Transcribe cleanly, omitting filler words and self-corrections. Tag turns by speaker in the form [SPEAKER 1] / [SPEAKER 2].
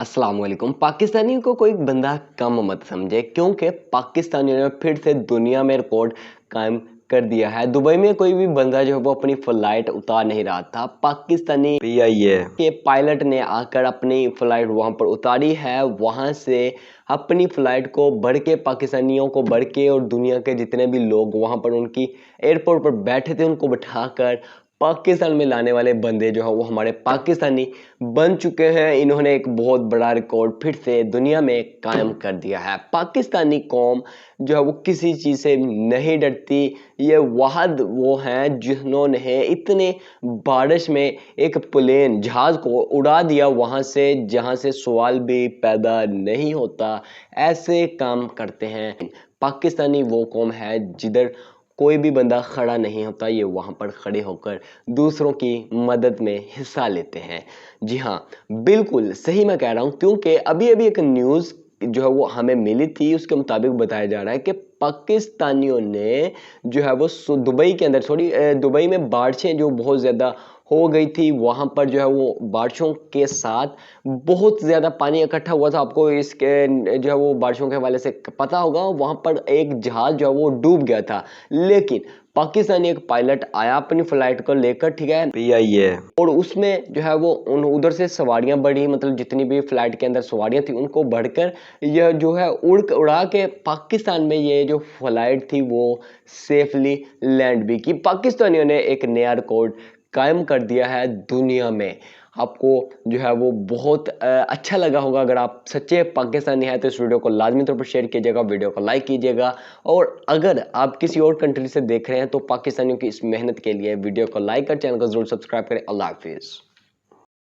[SPEAKER 1] अस्सलाम वालेकुम। पाकिस्तानियों को कोई बंदा कम मत समझे क्योंकि पाकिस्तानियों ने फिर से दुनिया में रिकॉर्ड कायम कर दिया है। दुबई में कोई भी बंदा जो है वो अपनी फ्लाइट उतार नहीं रहा था। पाकिस्तानी पीआईए के पायलट ने आकर अपनी फ्लाइट वहां पर उतारी है। वहां से अपनी फ्लाइट को बढ़ के पाकिस्तानियों को बढ़ के और दुनिया के जितने भी लोग वहां पर उनकी एयरपोर्ट पर बैठे थे उनको बिठाकर पाकिस्तान में लाने वाले बंदे जो है वो हमारे पाकिस्तानी बन चुके हैं। इन्होंने एक बहुत बड़ा रिकॉर्ड फिर से दुनिया में कायम कर दिया है। पाकिस्तानी कौम जो है वो किसी चीज़ से नहीं डरती। ये वाहद वो हैं जिन्होंने इतने बारिश में एक प्लेन जहाज को उड़ा दिया वहां से जहां से सवाल भी पैदा नहीं होता। ऐसे काम करते हैं। पाकिस्तानी वो कौम है जिधर कोई भी बंदा खड़ा नहीं होता, ये वहां पर खड़े होकर दूसरों की मदद में हिस्सा लेते हैं। जी हाँ, बिल्कुल सही मैं कह रहा हूं क्योंकि अभी अभी एक न्यूज़ जो है वो हमें मिली थी। उसके मुताबिक बताया जा रहा है कि पाकिस्तानियों ने जो है वो दुबई के अंदर दुबई में बारिशें जो बहुत ज़्यादा हो गई थी वहां पर जो है वो बारिशों के साथ बहुत ज़्यादा पानी इकट्ठा हुआ था। आपको इसके जो है वो बारिशों के हवाले से पता होगा। वहां पर एक जहाज जो है वो डूब गया था, लेकिन पाकिस्तानी एक पायलट आया अपनी फ्लाइट को लेकर, ठीक है, पीआईए, और उसमें जो है वो उधर से सवारियां बढ़ी, मतलब जितनी भी फ्लाइट के अंदर सवारियां थी उनको बढ़कर यह जो है उड़ा के पाकिस्तान में ये जो फ्लाइट थी वो सेफली लैंड भी की। पाकिस्तानियों ने एक नया रिकॉर्ड कायम कर दिया है दुनिया में। आपको जो है वो बहुत अच्छा लगा होगा। अगर आप सच्चे पाकिस्तानी हैं तो इस वीडियो को लाजमी तौर पर शेयर कीजिएगा, वीडियो को लाइक कीजिएगा। और अगर आप किसी और कंट्री से देख रहे हैं तो पाकिस्तानियों की इस मेहनत के लिए वीडियो को लाइक कर चैनल को जरूर सब्सक्राइब करें। अल्लाह हाफिज़।